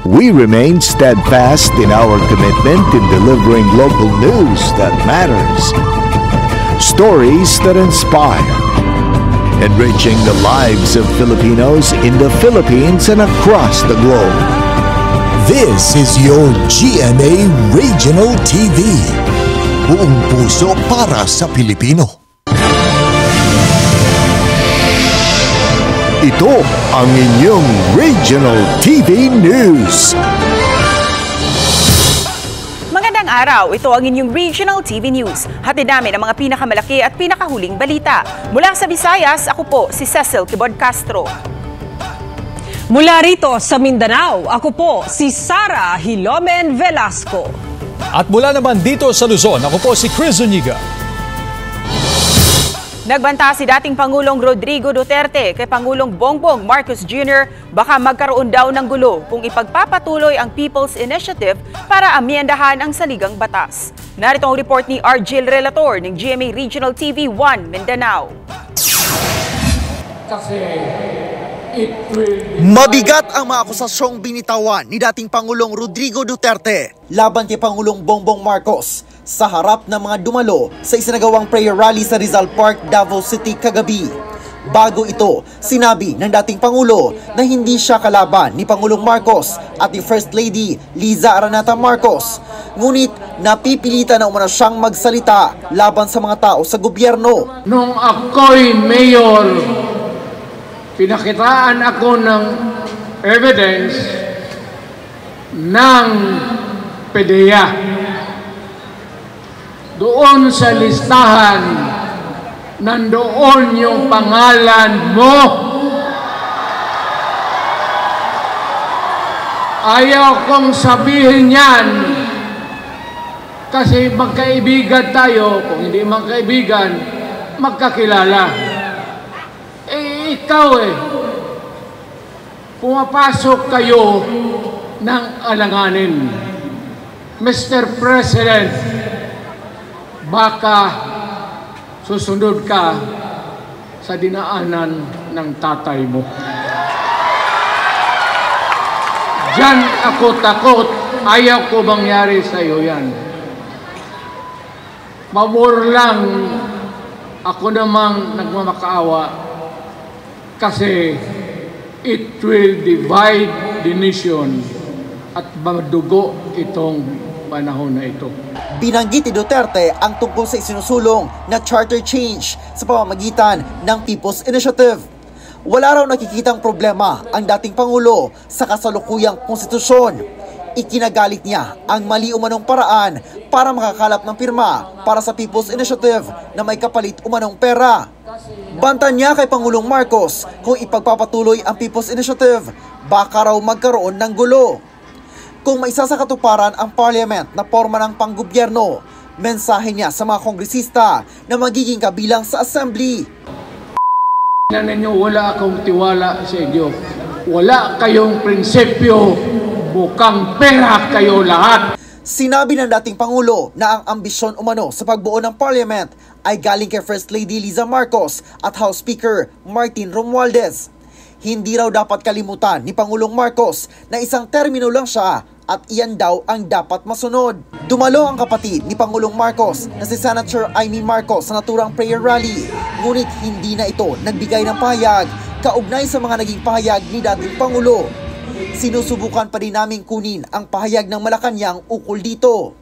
We remain steadfast in our commitment in delivering local news that matters. Stories that inspire. Enriching the lives of Filipinos in the Philippines and across the globe. This is your GMA Regional TV. Buong puso para sa Pilipino. Ito ang inyong Regional TV News. Magandang araw, ito ang inyong Regional TV News. Hatid namin ang mga pinakamalaki at pinakahuling balita. Mula sa Visayas, ako po si Cecil Kibod Castro. Mula rito sa Mindanao, ako po si Sara Hilomen Velasco. At mula naman dito sa Luzon, ako po si Chris Zuniga. Nagbanta si dating Pangulong Rodrigo Duterte kay Pangulong Bongbong Marcos Jr. baka magkaroon daw ng gulo kung ipagpapatuloy ang People's Initiative para amyendahan ang saligang batas. Narito ang report ni Argel Relator ng GMA Regional TV 1 Mindanao. Mabigat ang mga akusasyong binitawan ni dating Pangulong Rodrigo Duterte laban kay Pangulong Bongbong Marcos sa harap ng mga dumalo sa isinagawang prayer rally sa Rizal Park, Davao City kagabi. Bago ito, sinabi ng dating Pangulo na hindi siya kalaban ni Pangulong Marcos at ni First Lady Liza Araneta Marcos. Ngunit napipilitan na umano siyang magsalita laban sa mga tao sa gobyerno. Nung ako'y mayor, pinakitaan ako ng evidence ng PDEA. Doon sa listahan, nandoon yung pangalan mo. Ayaw kong sabihin yan kasi magkaibigan tayo. Kung hindi magkaibigan, magkakilala. Ikaw pumapasok kayo ng alanganin. Mr. President, baka susunod ka sa dinaanan ng tatay mo. Diyan ako takot. Ayaw ko mangyari sa iyo yan. Mabor lang ako namang nagmamakaawa kasi it will divide the nation at madugo itong panahon na ito. Binanggit ni Duterte ang tungkol sa isinusulong na charter change sa pamamagitan ng People's Initiative. Wala raw nakikitang problema ang dating Pangulo sa kasalukuyang konstitusyon. Ikinagalit niya ang mali umanong paraan para makakalap ng pirma para sa People's Initiative na may kapalit umanong pera. Bantan niya kay Pangulong Marcos kung ipagpapatuloy ang People's Initiative, baka raw magkaroon ng gulo. Kung maisasakatuparan ang parliament na porma ng panggobyerno, mensahe niya sa mga kongresista na magiging kabilang sa assembly. Ninyo, wala akong tiwala sa inyo. Wala kayong prinsipyo, bukang pera kayo lahat. Sinabi ng dating Pangulo na ang ambisyon umano sa pagbuo ng parliament ay galing kay First Lady Liza Marcos at House Speaker Martin Romualdez. Hindi raw dapat kalimutan ni Pangulong Marcos na isang termino lang siya at iyan daw ang dapat masunod. Dumalo ang kapatid ni Pangulong Marcos na si Senator Amy Marcos sa naturang prayer rally. Ngunit hindi na ito nagbigay ng pahayag kaugnay sa mga naging pahayag ni dating Pangulo. Sinusubukan pa rin naming kunin ang pahayag ng Malacanang ukol dito.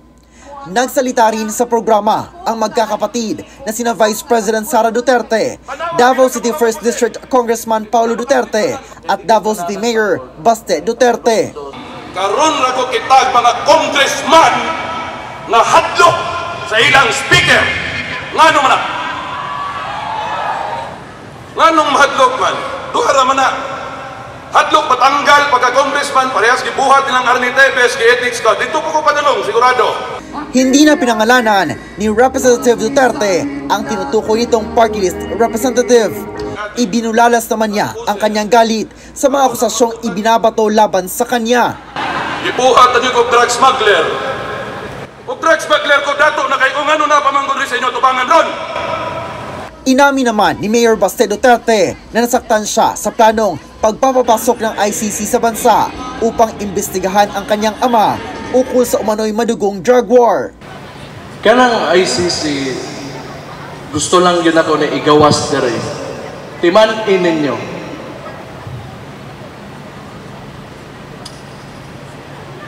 Nagsalita rin sa programa ang magkakapatid na sina Vice President Sara Duterte, Davao City 1st District Congressman Paulo Duterte at Davao City Mayor Baste Duterte. Karon ra ko kitag mga congressman nga hadlok sa ilang speaker. Ngano man na? Nganong mahadlok man? Duha ra man na. Hadlok patanggal pagka-congressman, parehas gibuhat nilang Arnitebes, gi-ethics code. Dito po ko padulong, sigurado. Hindi na pinangalanan ni Representative Duterte ang tinutukoy nitong party list representative. Ibinulalas naman niya ang kanyang galit sa mga akusasyong ibinabato laban sa kanya. Gibuhat niyo ko drug smuggler. O drug smuggler ko dato na kay kung ano na pamanggod sa inyo tubangan ron. Inamin naman ni Mayor Baste Duterte na nasaktan siya sa planong pagpapapasok ng ICC sa bansa upang imbestigahan ang kanyang ama ukol sa umano'y madugong drug war. Kanang ICC, gusto lang yun ako na igawas dere. Timan-in ninyo.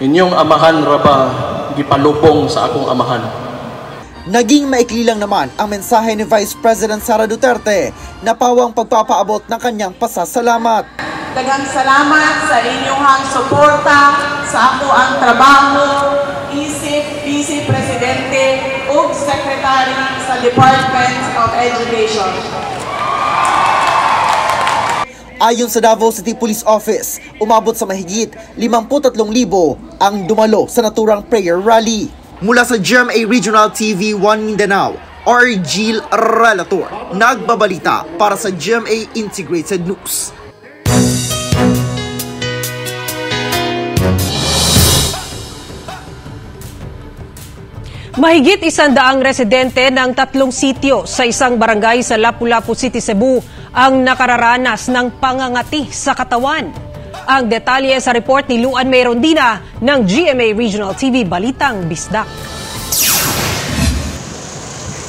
Inyong amahan raba, gipalubong sa akong amahan. Naging maikli lang naman ang mensahe ni Vice President Sara Duterte na pawang pagpapaabot ng kanyang pasasalamat. Daghang salamat sa inyong suporta sa ako ang trabaho, isip Vice Presidente ug Secretary sa Department of Education. Ayon sa Davao City Police Office, umabot sa mahigit 53,000 ang dumalo sa naturang prayer rally. Mula sa GMA Regional TV 1 Mindanao, Argil Relator, nagbabalita para sa GMA Integrated News. Mahigit 100 residente ng 3 sitio sa isang barangay sa Lapu-Lapu City, Cebu ang nakararanas ng pangangati sa katawan. Ang detalye sa report ni Luan Mayrondina ng GMA Regional TV Balitang Bisdak.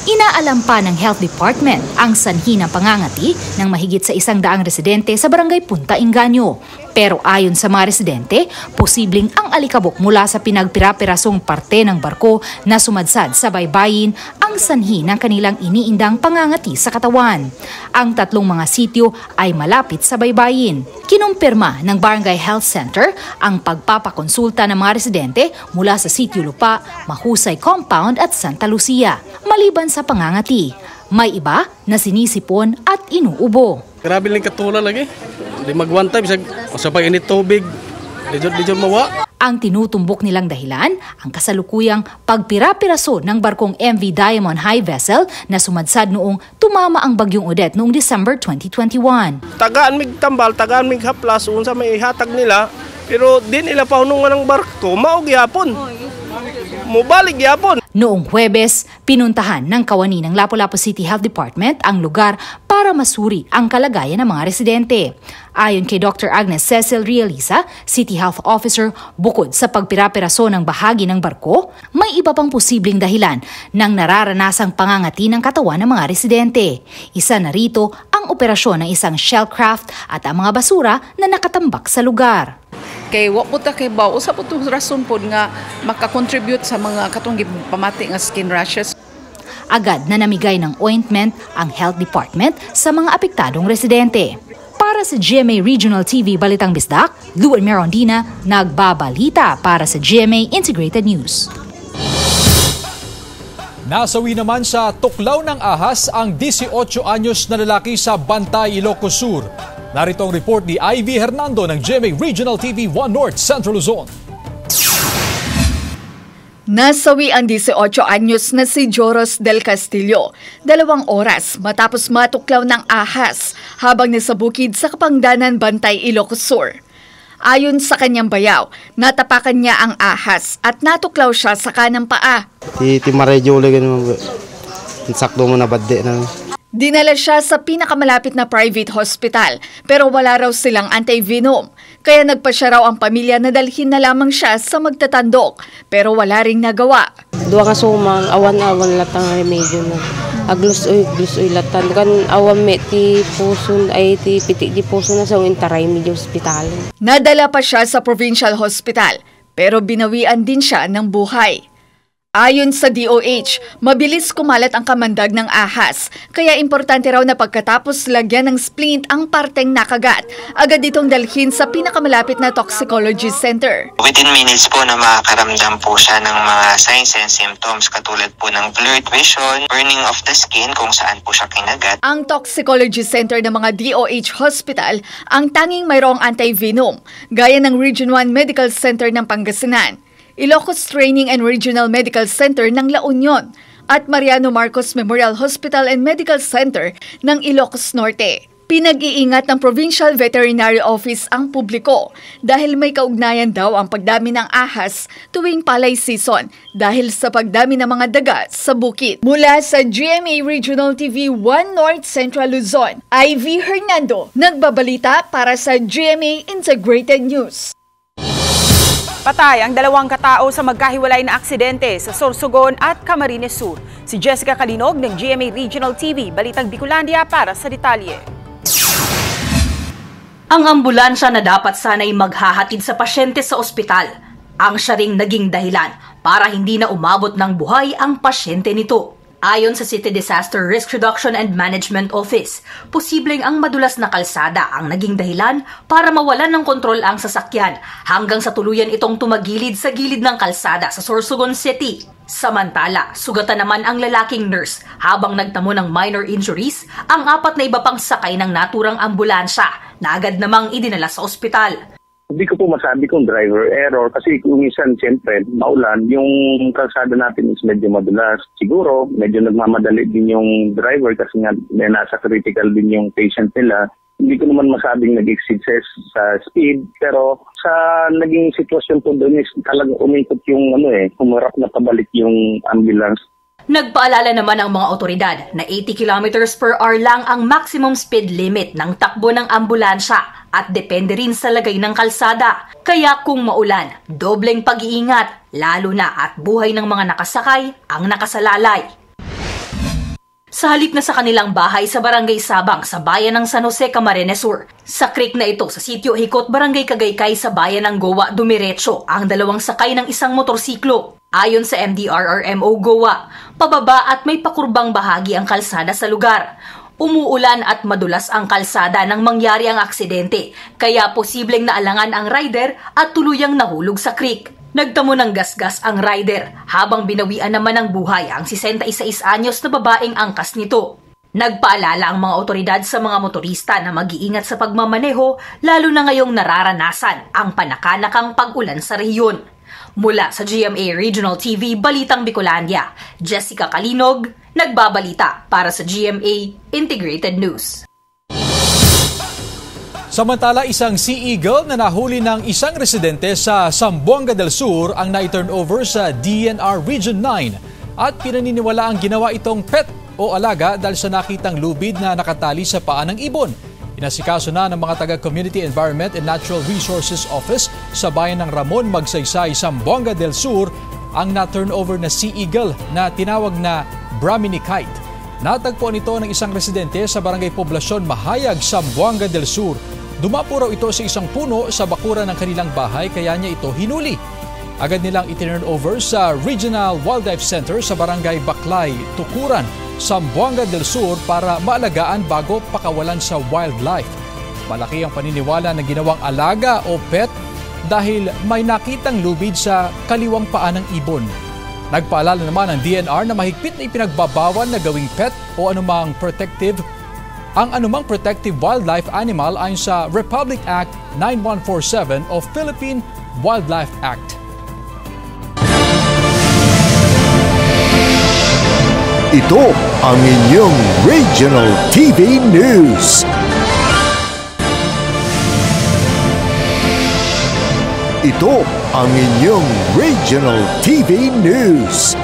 Inaalam pa ng Health Department ang sanhi ng pangangati ng mahigit sa 100 residente sa barangay Punta Inganyo. Pero ayon sa mga residente, posibleng ang alikabok mula sa pinagpira-pirasong parte ng barko na sumadsad sa baybayin ang sanhi ng kanilang iniindang pangangati sa katawan. Ang 3 mga sitio ay malapit sa baybayin. Kinumpirma ng Barangay Health Center ang pagpapakonsulta ng mga residente mula sa Sitio Lupa, Mahusay Compound at Santa Lucia. Maliban sa pangangati, may iba na sinisipon at inuubo. Grabe lang katula lagi. Di mag-one time, masabay init tubig, di mawa. Ang tinutumbok nilang dahilan, ang kasalukuyang pagpira-piraso ng barkong MV Diamond High Vessel na sumadsad noong tumama ang bagyong Odette noong December 2021. Tagaan mig tambal, tagaan mig haplas, unsa may ihatag nila, pero din nila paunungan ng barko, maog yapon. Mubalik yapon. Noong Huwebes, pinuntahan ng kawani ng Lapu-Lapu City Health Department ang lugar para masuri ang kalagayan ng mga residente. Ayon kay Dr. Agnes Cecil Realiza, City Health Officer, bukod sa pagpira-piraso ng bahagi ng barko, may iba pang posibleng dahilan ng nararanasang pangangati ng katawan ng mga residente. Isa na rito ang operasyon ng isang shellcraft at ang mga basura na nakatambak sa lugar. Kay wa po ta kay ba usa po tong rason pod nga makakontribute sa mga katong pamati nga skin rashes. Agad na namigay ng ointment ang Health Department sa mga apektadong residente. Para sa GMA Regional TV Balitang Bisdak, Luan Mayrondina, nagbabalita para sa GMA Integrated News. Nasawi naman sa tuklaw ng ahas ang 18 anyos na lalaki sa Bantay, Ilocos Sur. Narito ang report ni Ivy Hernando ng GMA Regional TV 1 North Central Luzon. Nasawi ang 18 anyos na si Joros del Castillo 2 oras matapos matuklaw ng ahas habang nasa bukid sa Kapangdanan, Bantay, Ilocos Sur. Ayon sa kanyang bayaw, natapakan niya ang ahas at natuklaw siya sa kanang paa. Marejo ulit ganun. Sakto mo na badde na. Dinala siya sa pinakamalapit na private hospital pero wala raw silang anti-venom. Kaya nagpasya raw ang pamilya na dalhin na lamang siya sa magtatandok pero wala ring nagawa. Duwa ka sumang, awan-awan latang remedyo na. Aglusoy latan. Kan awan me ti puson ay ti pitik di puson na sa intaray medyo hospital. Nadala pa siya sa provincial hospital pero binawian din siya ng buhay. Ayon sa DOH, mabilis kumalat ang kamandag ng ahas, kaya importante raw na pagkatapos lagyan ng splint ang parteng nakagat, agad itong dalhin sa pinakamalapit na toxicology center. Within minutes po na makakaramdam po siya ng mga signs and symptoms katulad po ng blurred vision, burning of the skin kung saan po siya kinagat. Ang toxicology center ng mga DOH hospital ang tanging mayroong anti-venom, gaya ng Region 1 Medical Center ng Pangasinan, Ilocos Training and Regional Medical Center ng La Union at Mariano Marcos Memorial Hospital and Medical Center ng Ilocos Norte. Pinag-iingat ng Provincial Veterinary Office ang publiko dahil may kaugnayan daw ang pagdami ng ahas tuwing palay season dahil sa pagdami ng mga daga sa bukid. Mula sa GMA Regional TV 1 North Central Luzon, Ivy Hernando, nagbabalita para sa GMA Integrated News. Patay ang 2 katao sa magkahiwalay na aksidente sa Sorsogon at Camarines Sur. Si Jessica Kalinog ng GMA Regional TV, Balitang Bicolandia para sa detalye. Ang ambulansya na dapat sana'y maghahatid sa pasyente sa ospital, ang siya ring naging dahilan para hindi na umabot ng buhay ang pasyente nito. Ayon sa City Disaster Risk Reduction and Management Office, posibleng ang madulas na kalsada ang naging dahilan para mawalan ng kontrol ang sasakyan hanggang sa tuluyan itong tumagilid sa gilid ng kalsada sa Sorsogon City. Samantala, sugatan naman ang lalaking nurse habang nagtamo ng minor injuries ang 4 na iba pang sakay ng naturang ambulansya na agad namang idinala sa ospital. Hindi ko po masabi kung driver error kasi kung minsan siyempre maulan, yung kalsada natin is medyo madulas. Siguro medyo nagmamadali din yung driver kasi nga may nasa critical din yung patient nila. Hindi ko naman masabing nag-exceed sa speed pero sa naging sitwasyon po doon is talagang umikot yung humarap na pabalik yung ambulance. Nagpaalala naman ang mga otoridad na 80 km/h lang ang maximum speed limit ng takbo ng ambulansya at depende rin sa lagay ng kalsada. Kaya kung maulan, dobleng pag-iingat, lalo na at buhay ng mga nakasakay ang nakasalalay. Sa halip na sa kanilang bahay sa Barangay Sabang sa bayan ng San Jose, Camarines Sur, sa creek na ito sa Sitio Hikot, Barangay Kagaykay sa bayan ng Gowa, dumiretso ang 2 sakay ng isang motorsiklo. Ayon sa MDRRMO Gowa, pababa at may pakurbang bahagi ang kalsada sa lugar. Umuulan at madulas ang kalsada nang mangyari ang aksidente, kaya posibleng naalangan ang rider at tuluyang nahulog sa creek. Nagtamo ng gasgas ang rider habang binawian naman ng buhay ang 66 anyos na babaeng angkas nito. Nagpaalala ang mga otoridad sa mga motorista na mag-iingat sa pagmamaneho lalo na ngayong nararanasan ang panakanakang pag-ulan sa rehiyon. Mula sa GMA Regional TV, Balitang Bicolandia, Jessica Kalinog, nagbabalita para sa GMA Integrated News. Samantala, isang Sea Eagle na nahuli ng isang residente sa Zamboanga del Sur ang na-turnover sa DNR Region 9 at pinaniniwala ang ginawa itong pet o alaga dahil sa nakitang lubid na nakatali sa paa ng ibon. Inasikaso na ng mga taga-Community Environment and Natural Resources Office sa bayan ng Ramon Magsaysay, Zamboanga del Sur ang na-turnover na Sea Eagle na tinawag na Brahminy Kite. Natagpuan ito ng isang residente sa Barangay Poblasyon Mahayag, Zamboanga del Sur. Dumapo raw ito sa isang puno sa bakuran ng kanilang bahay kaya niya ito hinuli. Agad nilang itinurn over sa Regional Wildlife Center sa Barangay Baklay, Tukuran, Zamboanga del Sur para maalagaan bago pakawalan sa wildlife. Malaki ang paniniwala na ginawang alaga o pet dahil may nakitang lubid sa kaliwang paa ng ibon. Nagpaalala naman ang DNR na mahigpit na ipinagbabawal na gawing pet o anumang protective wildlife animal ayon sa Republic Act 9147 o Philippine Wildlife Act. Ito ang inyong Regional TV News. Ito ang inyong Regional TV News.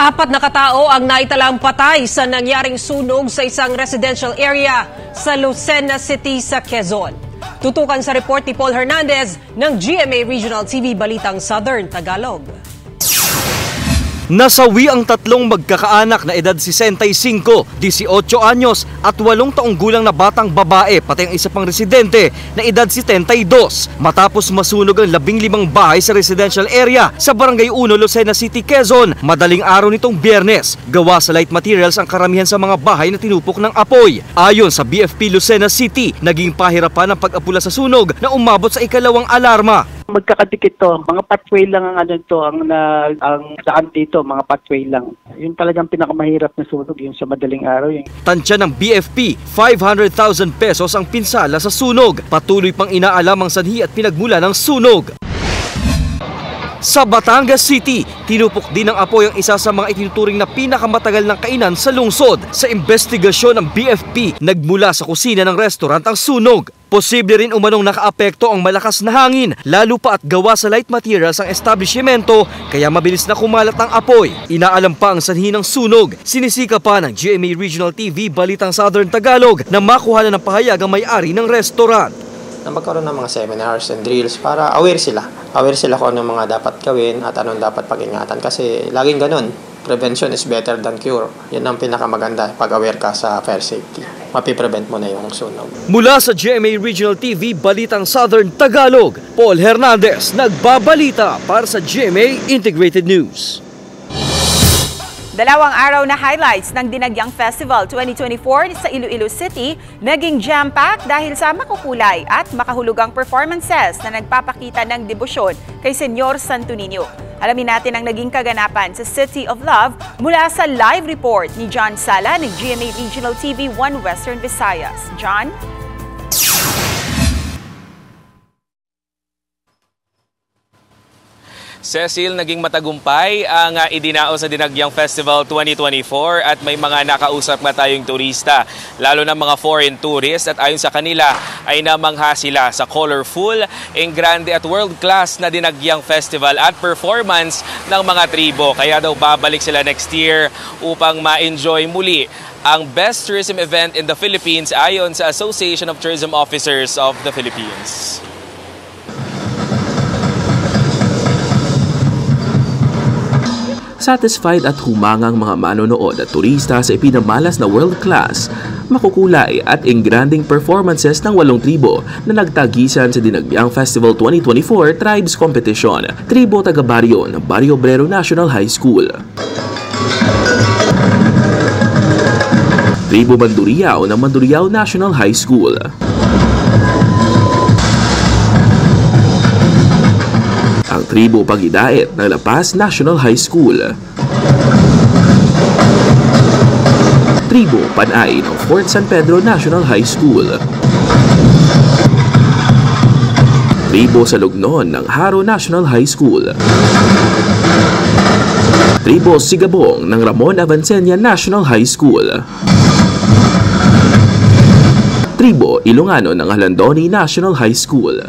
Apat na katao ang naitalang patay sa nangyaring sunog sa isang residential area sa Lucena City sa Quezon. Tutukan sa report ni Paul Hernandez ng GMA Regional TV Balitang Southern Tagalog. Nasawi ang 3 magkakaanak na edad 65, 18 anyos at 8 taong gulang na batang babae pati ang isa pang residente na edad 72 matapos masunog ang 15 bahay sa residential area sa Barangay 1, Lucena City, Quezon madaling araw nitong Biyernes. Gawa sa light materials ang karamihan sa mga bahay na tinupok ng apoy. Ayon sa BFP Lucena City, naging pahirapan ang pag-apula sa sunog na umabot sa ikalawang alarma. Magkakadikit to, mga pathway lang ang ang daan dito, mga pathway lang. Yun talagang pinakamahirap na sunog, yung sa madaling araw. Tansya ng BFP, 500,000 pesos ang pinsala sa sunog. Patuloy pang inaalam ang sanhi at pinagmula ng sunog. Sa Batangas City, tinupok din ng apoy ang isa sa mga itinuturing na pinakamatagal ng kainan sa lungsod. Sa investigasyon ng BFP, nagmula sa kusina ng restaurant ang sunog. Posible rin umanong nakaapekto ang malakas na hangin, lalo pa at gawa sa light materials ang establishmento, kaya mabilis na kumalat ang apoy. Inaalam pa ang sanhi ng sunog. Sinisika pa ng GMA Regional TV Balitang Southern Tagalog na makuha na ng pahayag ang may-ari ng restaurant. Na magkaroon ng mga seminars and drills para aware sila. Aware sila kung anong mga dapat gawin at anong dapat pag-ingatan. Kasi laging ganun, prevention is better than cure. Yan ang pinakamaganda pag aware ka sa fire safety. Mapiprevent mo na yung sunog. Mula sa GMA Regional TV Balitang Southern Tagalog, Paul Hernandez nagbabalita para sa GMA Integrated News. Dalawang araw na highlights ng Dinagyang Festival 2024 sa Iloilo City naging jam-packed dahil sa makukulay at makahulugang performances na nagpapakita ng debosyon kay Senyor Santo Niño. Alamin natin ang naging kaganapan sa City of Love mula sa live report ni John Sala ng GMA Regional TV 1 Western Visayas. John? Cecil, naging matagumpay ang idinao sa Dinagyang Festival 2024 at may mga nakausap na tayong turista, lalo na mga foreign tourists, at ayon sa kanila ay namangha sila sa colorful, engrande at world-class na Dinagyang Festival at performance ng mga tribo. Kaya daw babalik sila next year upang ma-enjoy muli ang best tourism event in the Philippines ayon sa Association of Tourism Officers of the Philippines. Satisfied at humangang mga manonood at turista sa ipinamalas na world-class, makukulay at engranding performances ng 8 tribo na nagtagisan sa Dinagyang Festival 2024 Tribes Competition, Tribo Taga-Barrio ng Barrio Obrero National High School. Tribo Mandurriao ng Mandurriao National High School. Ang Tribo Pagidait ng La Paz National High School. Tribo Panay ng Fort San Pedro National High School. Tribo Salugnon ng Haro National High School. Tribo Sigabong ng Ramon Avancenia National High School. Tribo Ilongano ng Halandoni National High School.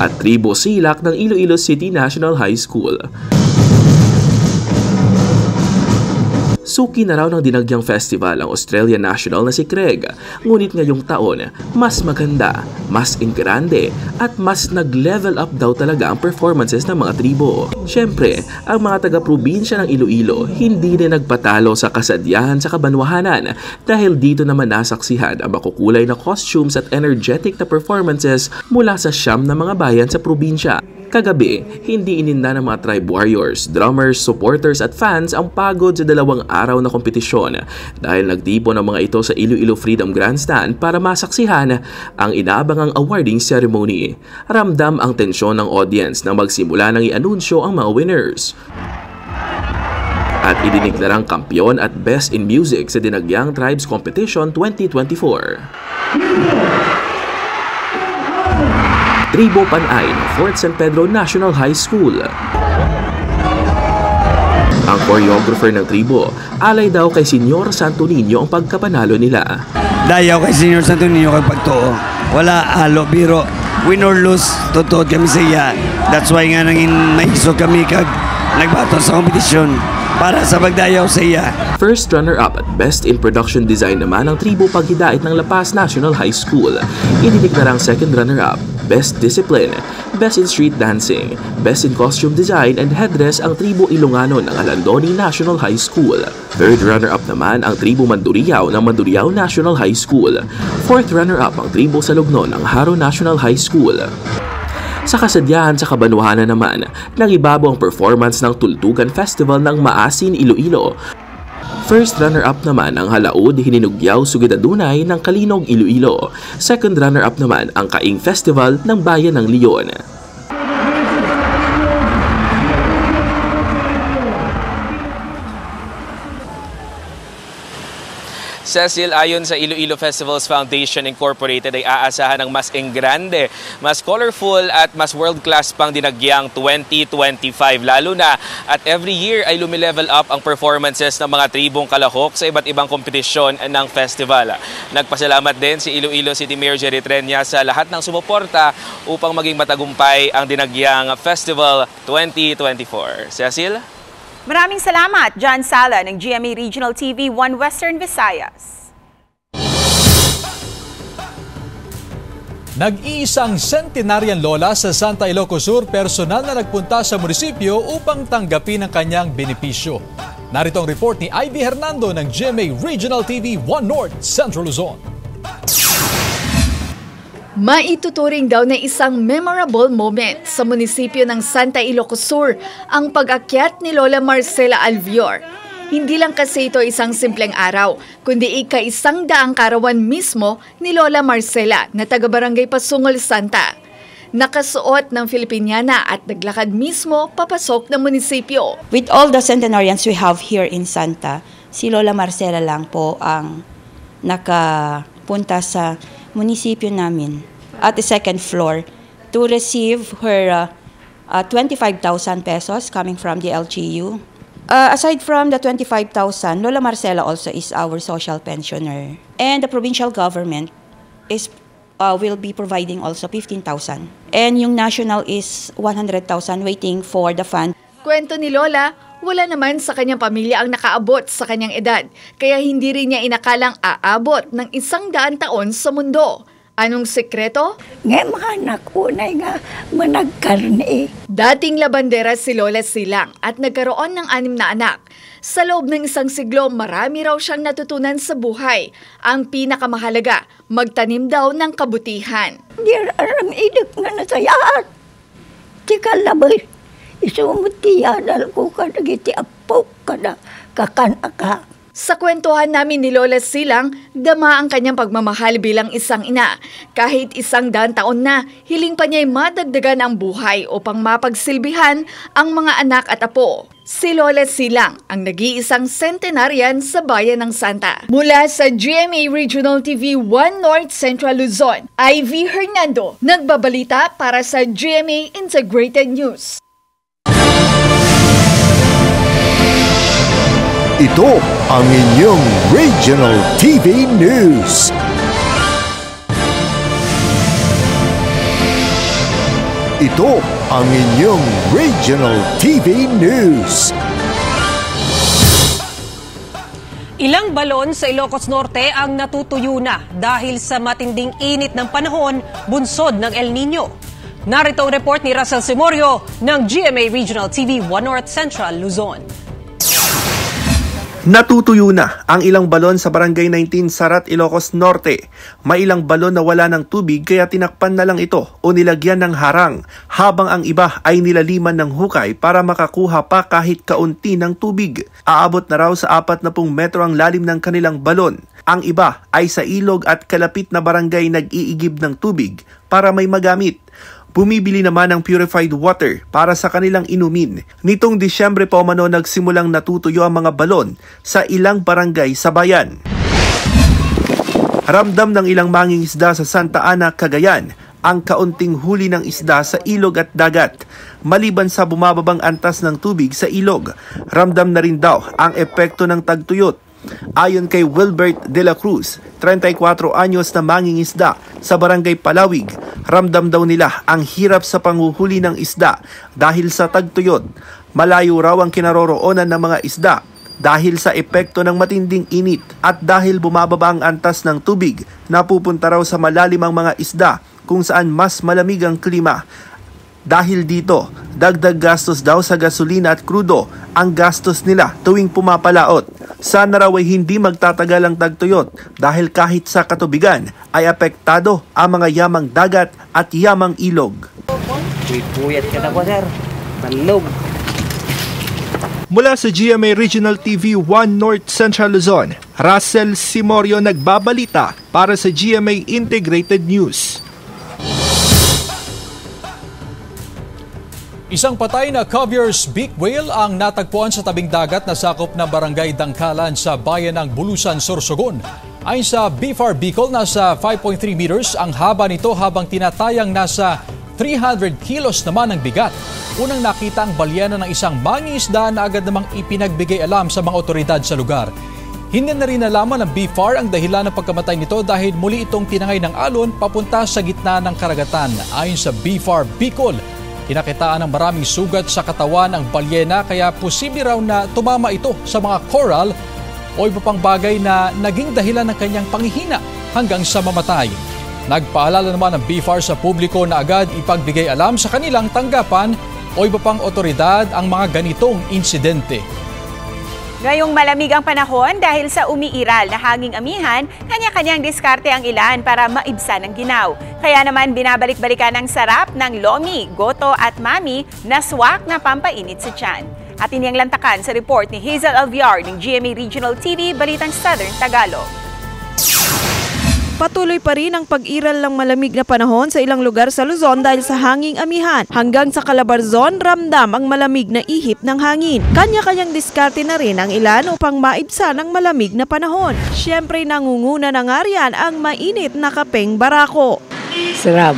At Tribo Silak ng Iloilo City National High School. Suki na raw ng Dinagyang Festival ang Australian national na si Craig, ngunit ngayong taon, mas maganda, mas engrande, at mas nag-level up daw talaga ang performances ng mga tribo. Siyempre, ang mga taga-probinsya ng Iloilo hindi rin nagpatalo sa kasadyahan sa kabanwahanan dahil dito naman nasaksihan ang makukulay na costumes at energetic na performances mula sa siyam na mga bayan sa probinsya. Kagabi, hindi ininda ng mga tribe warriors, drummers, supporters at fans ang pagod sa 2 araw na kompetisyon dahil nagtipon ang mga ito sa Iloilo Freedom Grandstand para masaksihan ang inaabangang awarding ceremony. Ramdam ang tensyon ng audience na magsimula nang i-anunsyo ang mga winners. At idineklarang kampiyon at Best in Music sa Dinagyang Tribes Competition 2024. Tribo Panay ng Fort San Pedro National High School. Ang choreographer ng tribo, alay daw kay Senyor Santo Niño ang pagkapanalo nila. Dayaw kay Senyor Santo Niño kay pagtuo. Wala halo, biro. Win or lose, totoo kami sa iya. That's why nga nangin maisog kami kag nagbato sa kompetisyon para sa pagdayaw sa iya. First runner-up at Best in Production Design naman ang Tribo Pagidait ng La Paz National High School. Idineklarang second runner-up, Best Discipline, Best in Street Dancing, Best in Costume Design and Headdress ang Tribo Ilongano ng Halandoni National High School. Third runner-up naman ang Tribo Mandurriao ng Mandurriao National High School. Fourth runner-up ang Tribo Salugnon ng Haro National High School. Sa kasadyahan sa Kabanwahanan naman, nangibabo ang performance ng Tultugan Festival ng Maasin, Iloilo. First runner-up naman ang Halaud Hininugyaw Sugidadunay ng Kalinog, Iloilo. Second runner-up naman ang Kaing Festival ng Bayan ng Leon. Cecil, ayon sa Iloilo Festivals Foundation Incorporated ay aasahan ng mas engrande, mas colorful at mas world-class pang dinagyang 2025. Lalo na at every year ay lumilevel up ang performances ng mga tribong Kalahok sa iba't ibang kompetisyon ng festival. Nagpasalamat din si Iloilo City Mayor Jerry Trenya sa lahat ng sumuporta upang maging matagumpay ang dinagyang Festival 2024. Cecil? Maraming salamat, John Sala ng GMA Regional TV 1 Western Visayas. Nag-iisang centenarian lola sa Santa Ilocos Sur personal na nagpunta sa munisipyo upang tanggapin ang kanyang benepisyo. Narito ang report ni Ivy Hernando ng GMA Regional TV 1 North Central Luzon. Maituturing daw na isang memorable moment sa munisipyo ng Santa Ilocos Sur ang pag-akyat ni Lola Marcela Alvior. Hindi lang kasi ito isang simpleng araw, kundi ika-100 karawan mismo ni Lola Marcela na taga-barangay Pasungol Santa. Nakasuot ng Filipiniana at naglakad mismo papasok ng munisipyo. With all the centenarians we have here in Santa, si Lola Marcela lang po ang nakapunta sa munisipyo namin at the second floor to receive her 25,000 pesos coming from the LGU. Aside from the 25,000, Lola Marcela also is our social pensioner. And the provincial government is will be providing also 15,000. And yung national is 100,000 waiting for the fund. Kwento ni Lola, wala naman sa kanyang pamilya ang nakaabot sa kanyang edad, kaya hindi rin niya inakalang aabot ng 100 taon sa mundo. Anong sekreto? Nga mga anak unay nga managkarni. Dating labandera si Lola Silang at nagkaroon ng 6 na anak. Sa loob ng 1 siglo, marami raw siyang natutunan sa buhay. Ang pinakamahalaga, magtanim daw ng kabutihan. Di aram idik nga nasayaan. Tika labay. Isumutiyadal ko ka nagiti apok ka na kakanaka. Sa kwentuhan namin ni Lola Silang, dama ang kanyang pagmamahal bilang isang ina. Kahit 100 taon na, hiling pa niya'y madagdagan ang buhay upang mapagsilbihan ang mga anak at apo. Si Lola Silang ang nag-iisang centenarian sa bayan ng Santa. Mula sa GMA Regional TV 1 North Central Luzon, Ivy Hernando, nagbabalita para sa GMA Integrated News. Ito ang inyong Regional TV News. Ito ang inyong Regional TV News. Ilang balon sa Ilocos Norte ang natutuyo na dahil sa matinding init ng panahon bunsod ng El Nino. Narito ang report ni Russell Simorio ng GMA Regional TV 1 North Central Luzon. Natutuyo na ang ilang balon sa Barangay 19 Sarat, Ilocos Norte. May ilang balon na wala ng tubig kaya tinakpan na lang ito o nilagyan ng harang, habang ang iba ay nilaliman ng hukay para makakuha pa kahit kaunti ng tubig. Aabot na raw sa 40 metro ang lalim ng kanilang balon. Ang iba ay sa ilog at kalapit na barangay nag-iigib ng tubig para may magamit. Bumibili naman ng purified water para sa kanilang inumin. Nitong Disyembre pa umano nagsimulang natutuyo ang mga balon sa ilang barangay sa bayan. Ramdam ng ilang mangingisda sa Santa Ana, Cagayan ang kaunting huli ng isda sa ilog at dagat. Maliban sa bumababang antas ng tubig sa ilog, ramdam na rin daw ang epekto ng tagtuyot. Ayon kay Wilbert de la Cruz, 34 anyos na mangingisda sa Barangay Palawig, ramdam daw nila ang hirap sa panghuhuli ng isda dahil sa tagtuyot. Malayo raw ang kinaroroonan ng mga isda dahil sa epekto ng matinding init at dahil bumababa ang antas ng tubig, napupunta raw sa malalim ang mga isda kung saan mas malamig ang klima. Dahil dito, dagdag gastos daw sa gasolina at krudo ang gastos nila tuwing pumapalaot. Sana raw ay hindi magtatagal ang tagtuyot dahil kahit sa katubigan ay apektado ang mga yamang dagat at yamang ilog. Puyat ka na ko, sir. Manlog. Mula sa GMA Regional TV 1 North Central Luzon, Russell Simorio nagbabalita para sa GMA Integrated News. Isang patay na Cavier's beak whale ang natagpuan sa tabing dagat na sakop ng barangay Dangkalan sa bayan ng Bulusan, Sorsogon. Ayon sa BFAR Bicol, nasa 5.3 meters ang haba nito habang tinatayang nasa 300 kilos naman ang bigat. Unang nakita ang balyena ng isang mangingisda na agad namang ipinagbigay alam sa mga otoridad sa lugar. Hindi na rin nalaman ng BFAR ang dahilan ng pagkamatay nito dahil muli itong tinangay ng alon papunta sa gitna ng karagatan. Ayon sa BFAR Bicol, kinakitaan ng maraming sugat sa katawan ng balyena kaya posible raw na tumama ito sa mga coral o iba pang bagay na naging dahilan ng kanyang panghihina hanggang sa mamatay. Nagpaalala naman ng BFAR sa publiko na agad ipagbigay alam sa kanilang tanggapan o iba pang otoridad ang mga ganitong insidente. Ngayong malamig ang panahon dahil sa umiiral na hanging amihan, kanya-kanyang diskarte ang ilan para maibsan ang ginaw. Kaya naman binabalik-balikan ang sarap ng lomi, goto at mami na swak na pampainit sa tiyan. At iniyang lantakan sa report ni Hazel Alviar ng GMA Regional TV, Balitang Southern Tagalog. Patuloy pa rin ang pag-iral ng malamig na panahon sa ilang lugar sa Luzon dahil sa hanging amihan. Hanggang sa Calabarzon, ramdam ang malamig na ihip ng hangin. Kanya-kanyang diskarte na rin ang ilan upang maibsan ang malamig na panahon. Siyempre nangunguna ng arian ang mainit na kapeng barako. Sarap,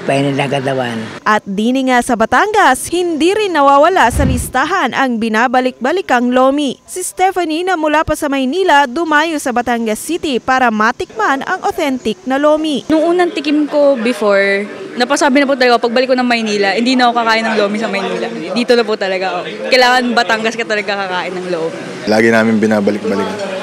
painit na katawan. At dini nga sa Batangas, hindi rin nawawala sa listahan ang binabalik-balikang lomi. Si Stephanie na mula pa sa Maynila dumayo sa Batangas City para matikman ang authentic na lomi. Nung unang tikim ko before, napasabi na po talaga, pagbalik ko ng Maynila, hindi na ako kakain ng lomi sa Maynila. Dito na po talaga ako. Kailangan Batangas ka talaga kakain ng lomi. Lagi namin binabalik-balikan.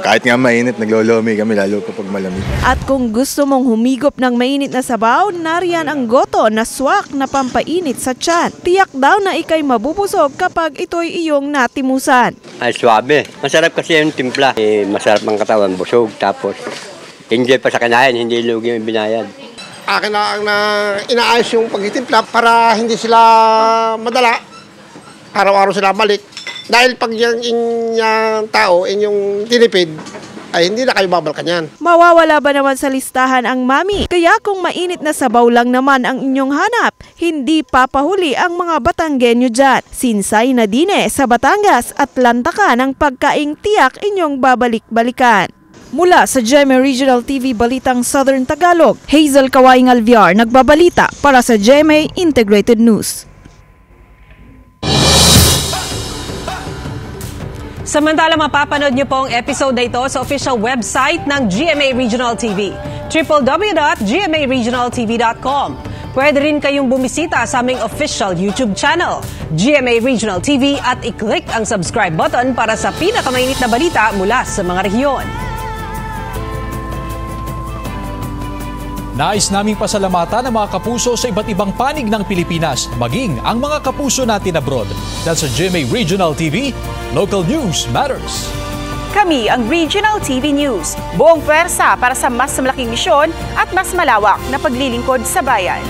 Kahit nga mainit, naglolomi kami lalo kapag malamig. At kung gusto mong humigop ng mainit na sabaw, nariyan ang goto na swak na pampainit sa tiyan. Tiyak daw na ikay mabubusog kapag ito'y iyong natimusan. Ay, swabe. Masarap kasi yung timpla. Masarap ang katawan, busog. Tapos, enjoy pa sa kanayan, hindi lugi yung binayad. Akin na ang inaayos yung pagtitimpla para hindi sila madala. Araw-araw sila balik. Dahil pag yung inyong tao, inyong tinipid, ay hindi na kayo babalkan yan. Mawawala ba naman sa listahan ang mami? Kaya kung mainit na sabaw lang naman ang inyong hanap, hindi papahuli ang mga Batanggenyo dyan. Sinsay Nadine sa Batangas at lantakan ang pagkaing tiyak inyong babalik-balikan. Mula sa GMA Regional TV Balitang Southern Tagalog, Hazel Kawaing Alviar nagbabalita para sa GMA Integrated News. Samantala, mapapanood niyo po ang episode na ito sa official website ng GMA Regional TV, www.gmaregionaltv.com. Pwede rin kayong bumisita sa aming official YouTube channel, GMA Regional TV, at i-click ang subscribe button para sa pinakamainit na balita mula sa mga rehiyon. Nais naming pasalamatan ang mga kapuso sa iba't ibang panig ng Pilipinas, maging ang mga kapuso natin abroad. Dahil sa GMA Regional TV, local news matters. Kami ang Regional TV News, buong pwersa para sa mas malaking misyon at mas malawak na paglilingkod sa bayan.